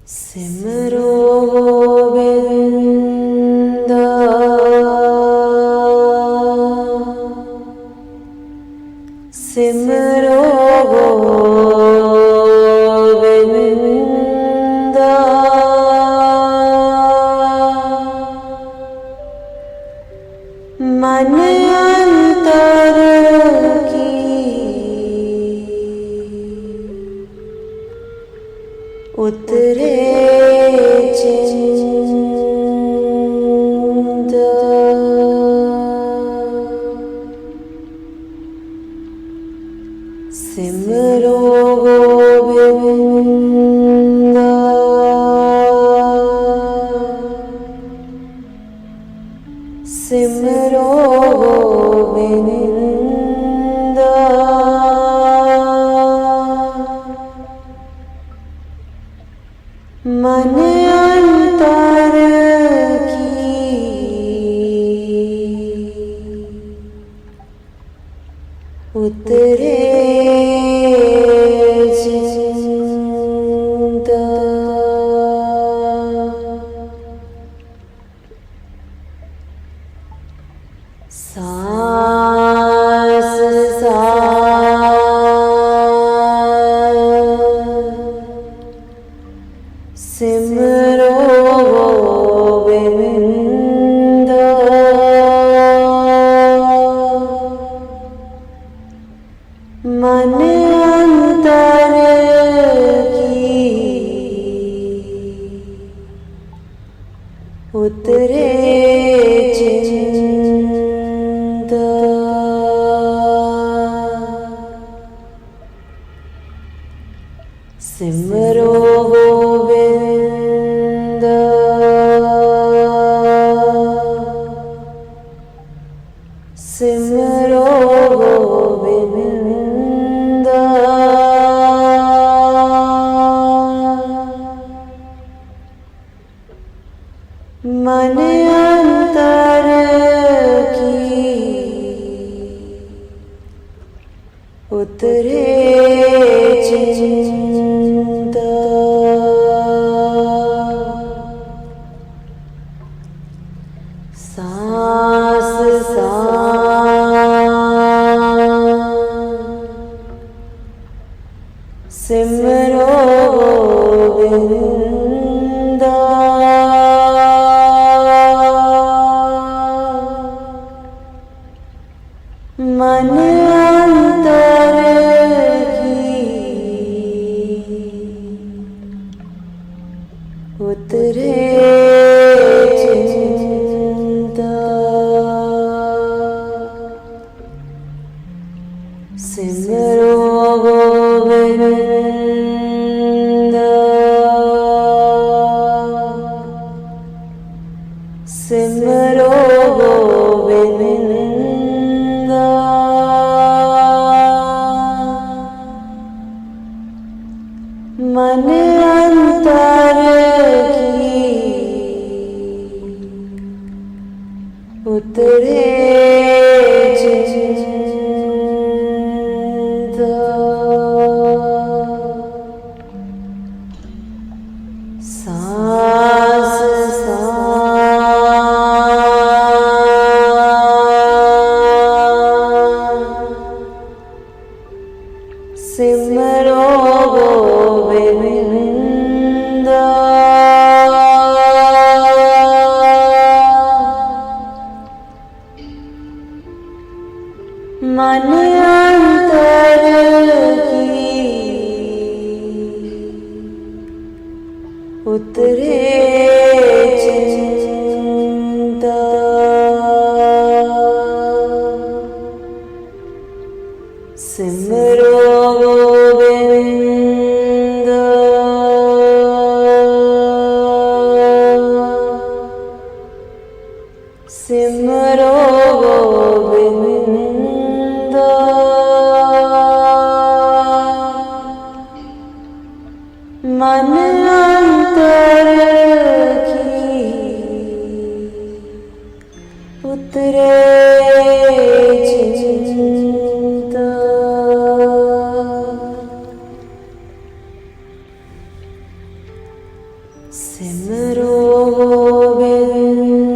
सिमरो गोविंद सिमरो गोविंद मन अंतर की उतरे चिंत सिमरो गोविंद सिमरो गोविंद मन अंतर की उतरे चिंत सांस सिमरो गोविंद मन अंतर की उतरे चिंत सिमरो गोविंद सिमरो गोविंद मन अंतर की उतरे चिंत सांस सिमरो गोविंद मन अंतर की उतरे चिंत सिमरो गोविंद सिमरो गोविंद मन अंतर की उतरे चिंत सांस सिमरो गोविंद मन अंतर की उतरे चिंत सिमरो गोविंद सिमरो गोविंद मन अंतर की उतरे चिंत सिमरो गोविंद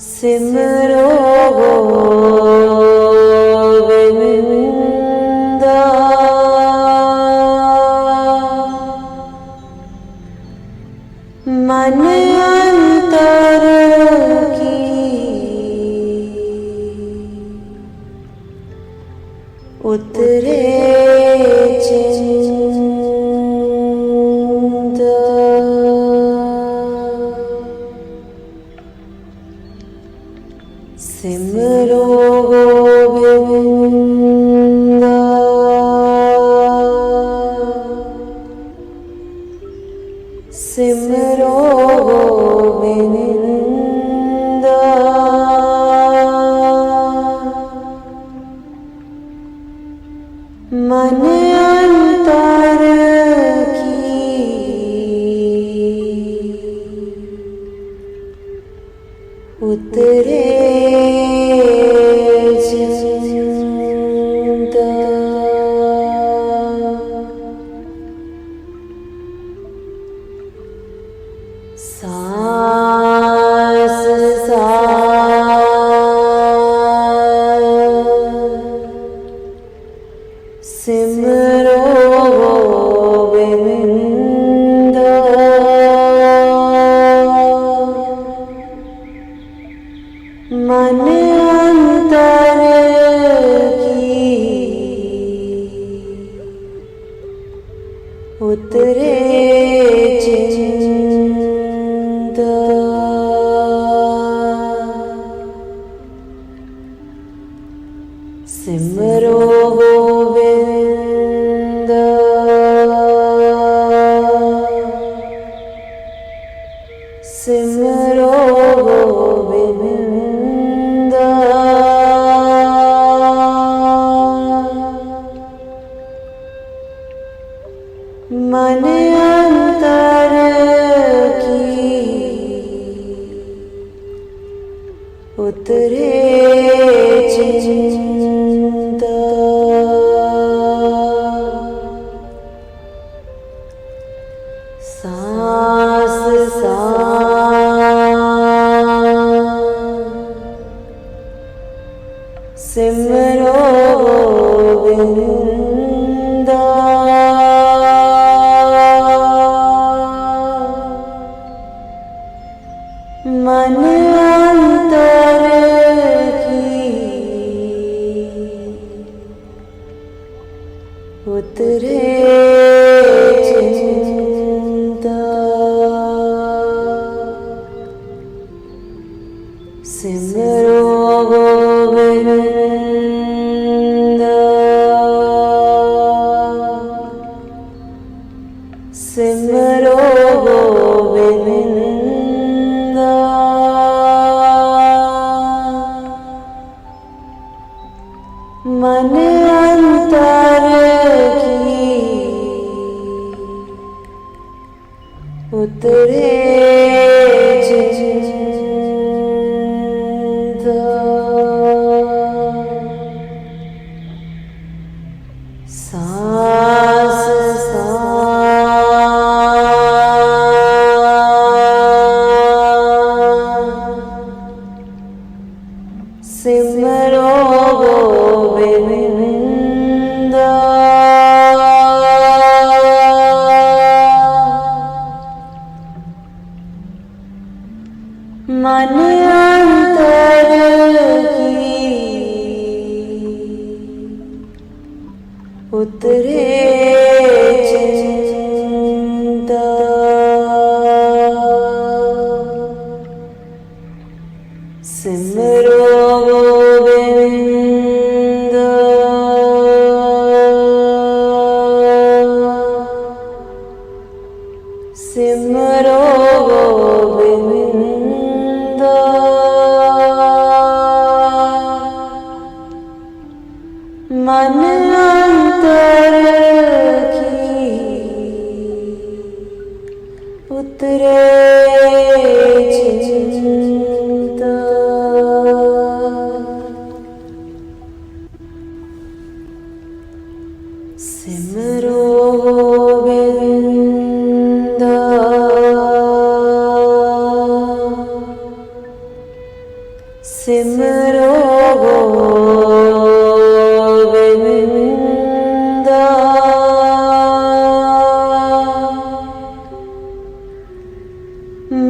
सिमरो गोविंद मन अंतर की उतरे चिंत सिमरो गोविंद सिमरो गोविंद मन अंतर की उतरे चिंत सांस सिमरो गोविंद मन अंतर की उतरे चिंत सिमरो गोविंद सिमरो गोविंद मन अंतर की उतरे चिंत सांस सिमरो गोविंद मन अंतर की उतरे चिंत सिमरो गोविंद सिमरो गोविंद मन अंतर की उतरे चिंत सांस सिमरो गोविंद मन अंतर की उतरे चिंत सिमरो गोविंद सिमरो गोविंद मन अंतर की उतरे चिंत सिमरो गोविंद सिमरो गोविंद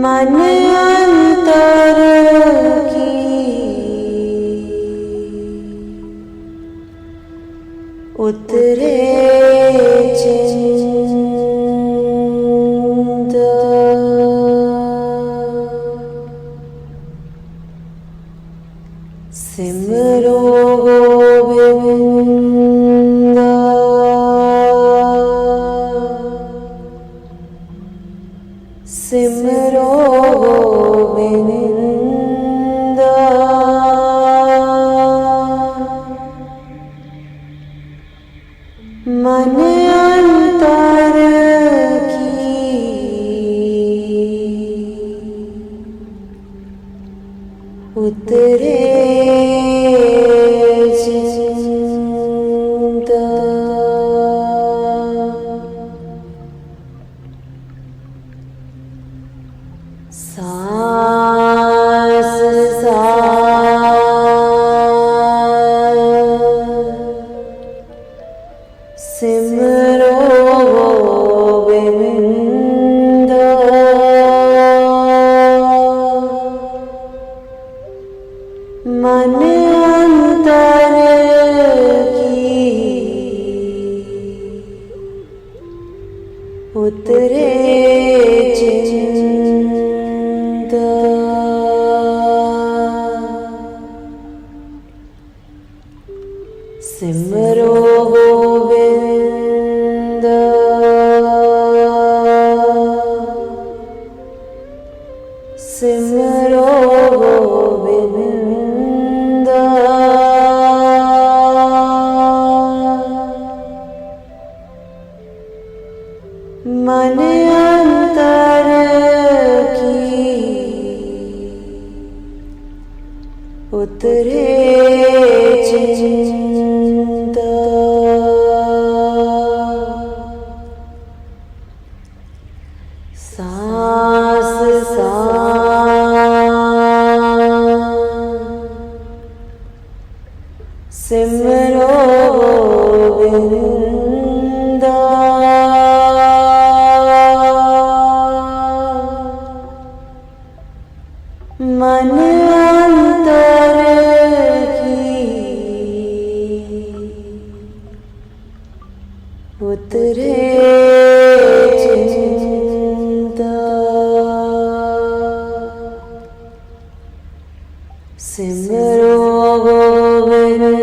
मन अंतर की उतरे चिंत सिमरो गोविंद सिमरो गोविंद मन अंतर की उतरे चिंत सांस सिमरो गोविंद मन अंतर की उतरे चिंत सिमरो गोविंद सिमरो गोविंद मन अंतर की उतरे चिंत सांस सिमरो गोविंद मन अंतर की उतरे चिंत सिमरो गोविंद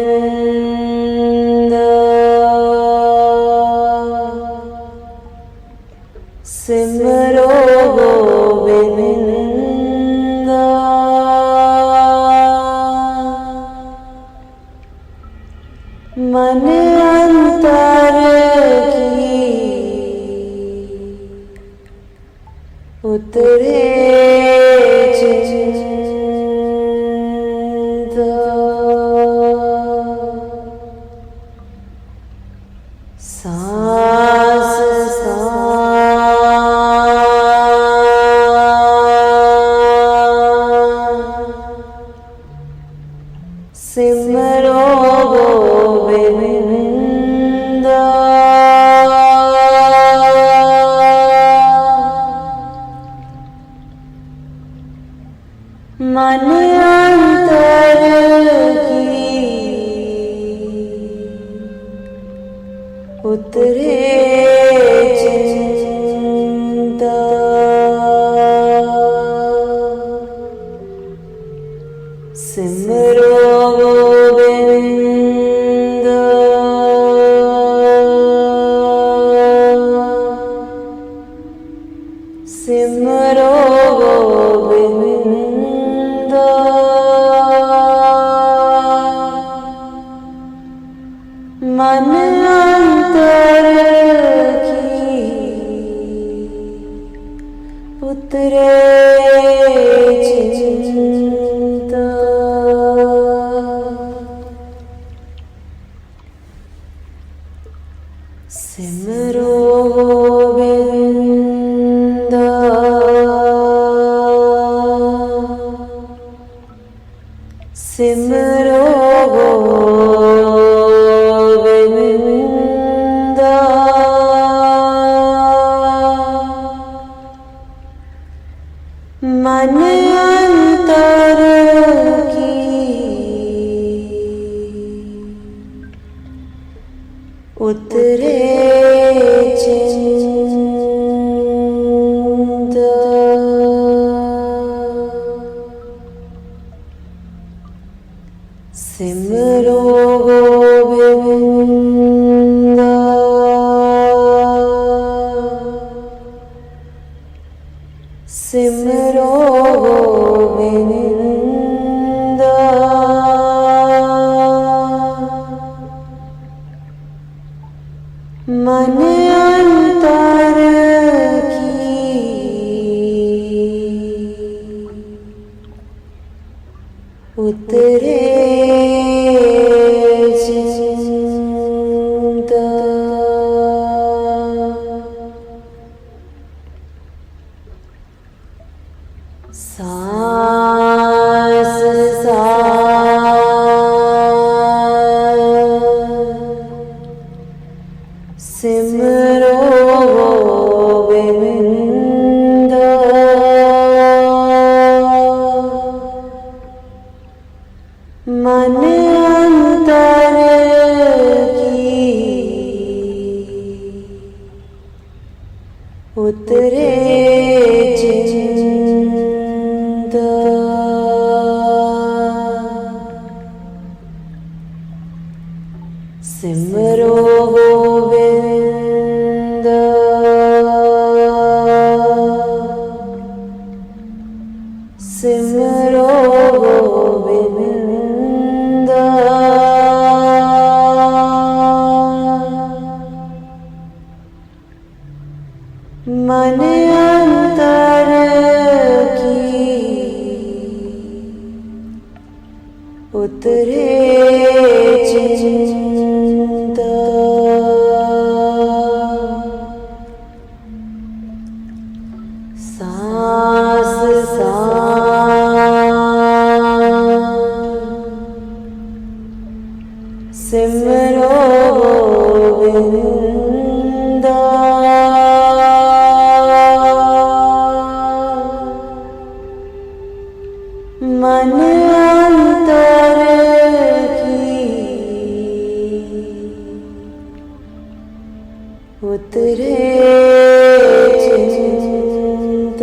सिमरो गोविंद मन अंतर की उतरे चिंत सांस सिमरो गोविंद मन अंतर की उतरे चिंत सिमरो गोविंद सिमरो गोविंद मन अंतर की उतरे चिंत सिमरो गोविंद सिमरो गोविंद मन अंतर की उतरे चिंत सिमरो गोविंद सिमरो गोविंद मन अंतर की उतरे चिंत सांस सिमरो गोविंद मन अंतर की उतरे चिंत सिमरो गोविंद सिमरो गोविंद मन अंतर की उतरे चिंत सांस सिमरो गोविंद मन अंतर की उतरे चिंत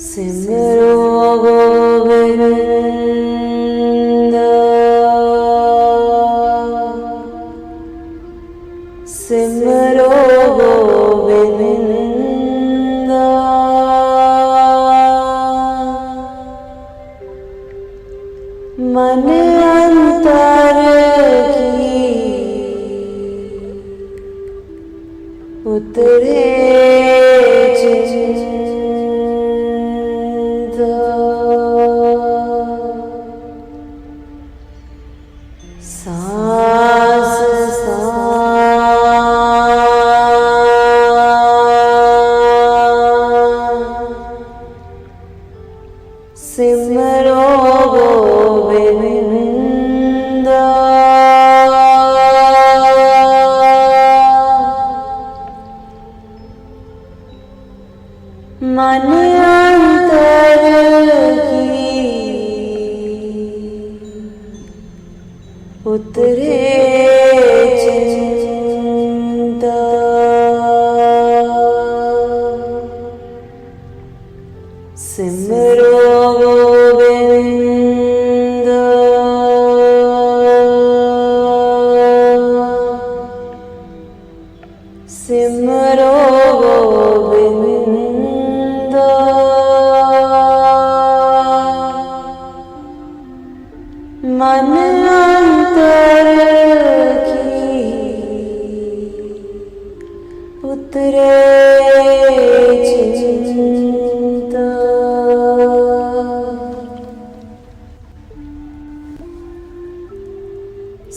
सिमरो गोविंद सिमरो गोविंद मन अंतर की उतरे चिंत सांस सिमरो गोविंद मन अंतर की उतरे चिंत सिमरो गोविंद सिमरो गोविंद मन अंतर की उतरे चिंत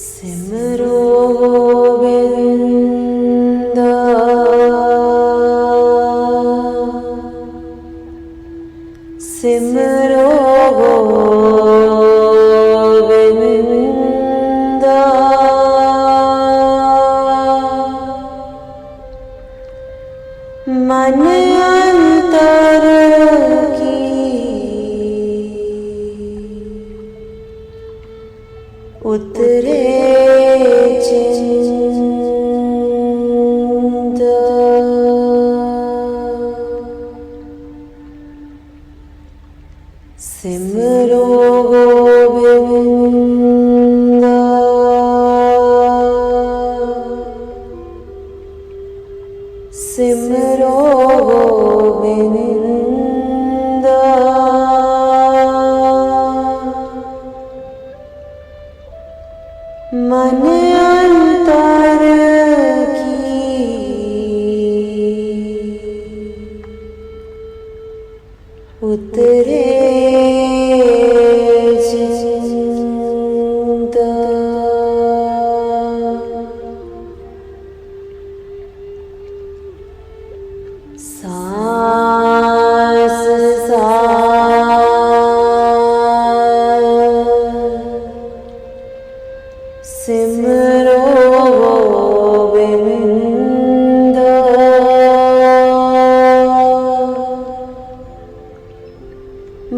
सिमरो गोविंद सिमरो गोविंद मन अंतर की उतरे चिंत सिमरो गोविंद सिमरो गोविंद मन अंतर की उतरे चिंत सांस सिमरो गोविंद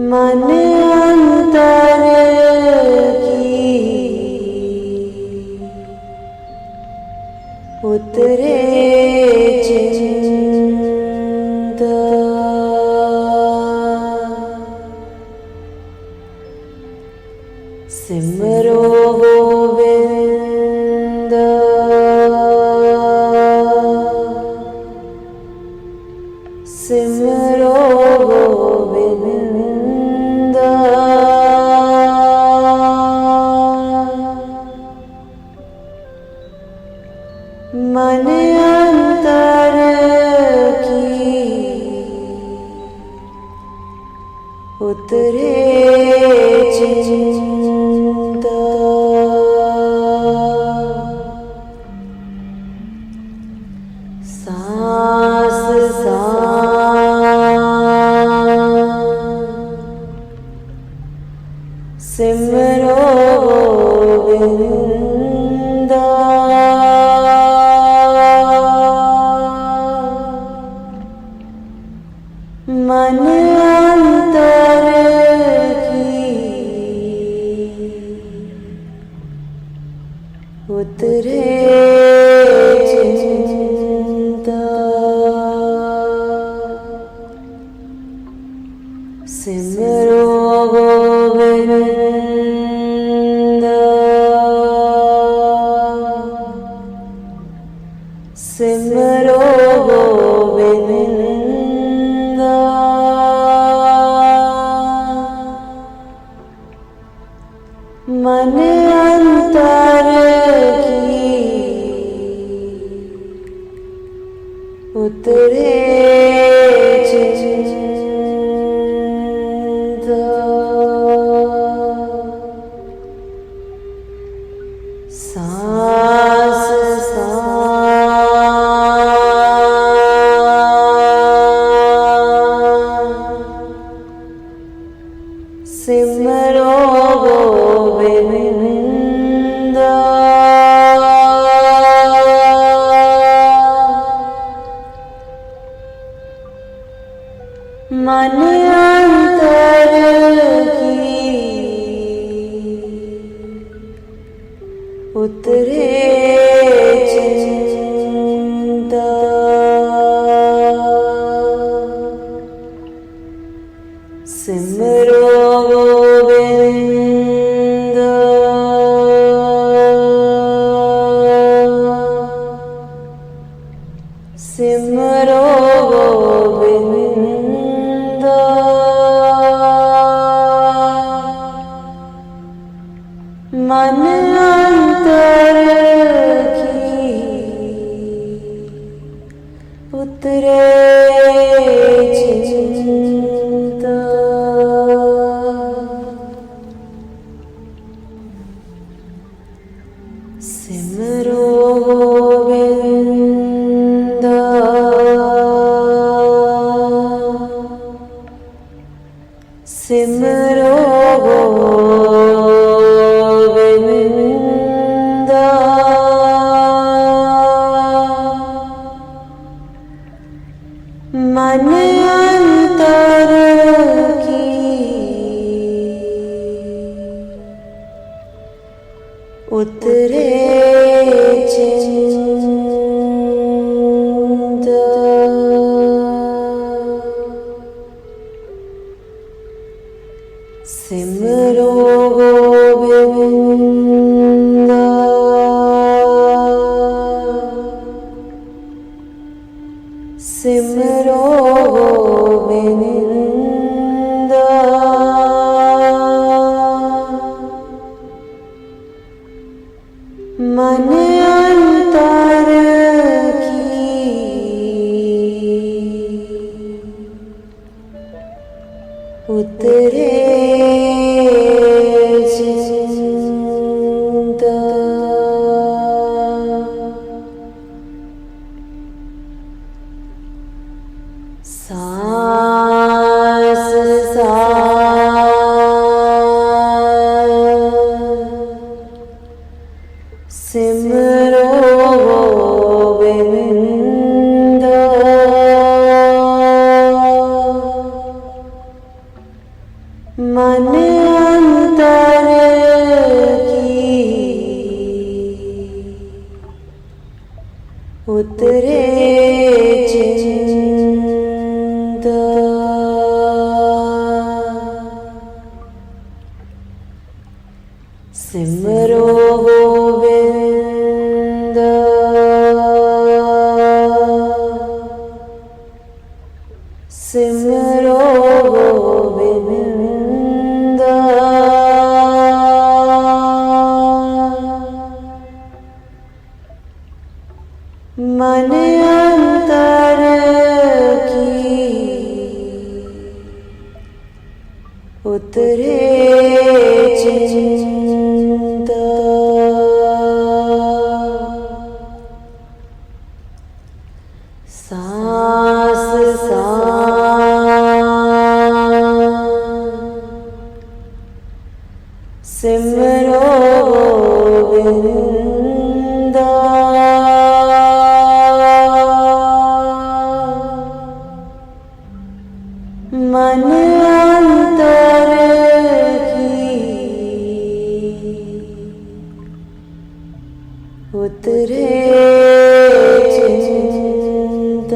मन अंतर की उतरे चिंत सिमरो गोविंद सिमरो गोविंद मन अंतर की उतरे चिंत सांस सिमरो गोविंद मन अंतर की उतरे चिंत सिमरो गोविंद सिमरो गोविंद मन अंतर की उतरे चिंत सांस सिमरो गोविंद मन अंतर की उतरे चिंत सिमरो गोविंद सिमरो गोविंद मन अंतर की उतरे चिंत सिमरो गोविंद सिमरो गोविंद मन अंतर की उतरे चिंत सिमरो गोविंद सिमरो गोविंद मन अंतर की उतरे चिंत सांस सिमरो गोविंद मन अंतर की उतरे चिंत सिमरो गोविंद सिमरो गोविंद मन अंतर की उतरे चिंत सांस सिमरो गोविंद मन अंतर की उतरे चिंत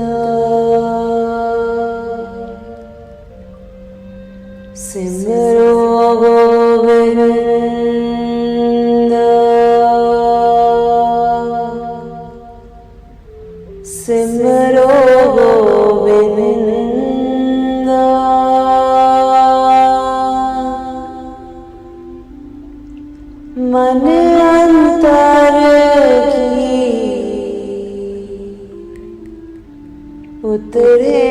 सिमरो गोविंद सिमरो गोविंद मन अंतर की उतरे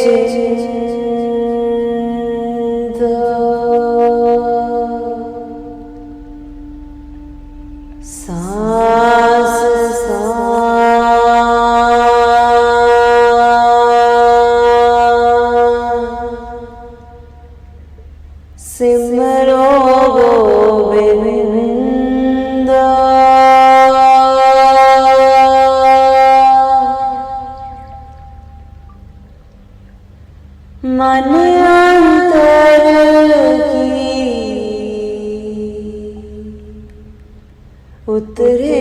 चिंत सांस सिमरो गोविंद मन अंतर की उतरे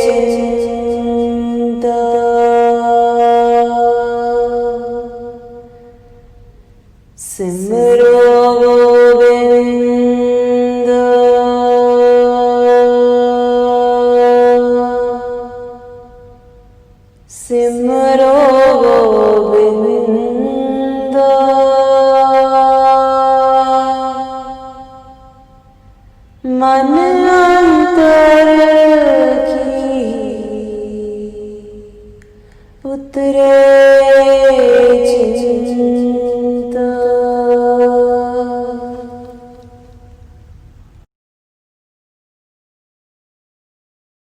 चिंत सिमरो गोविंद सिमरो गोविंद मन अंतर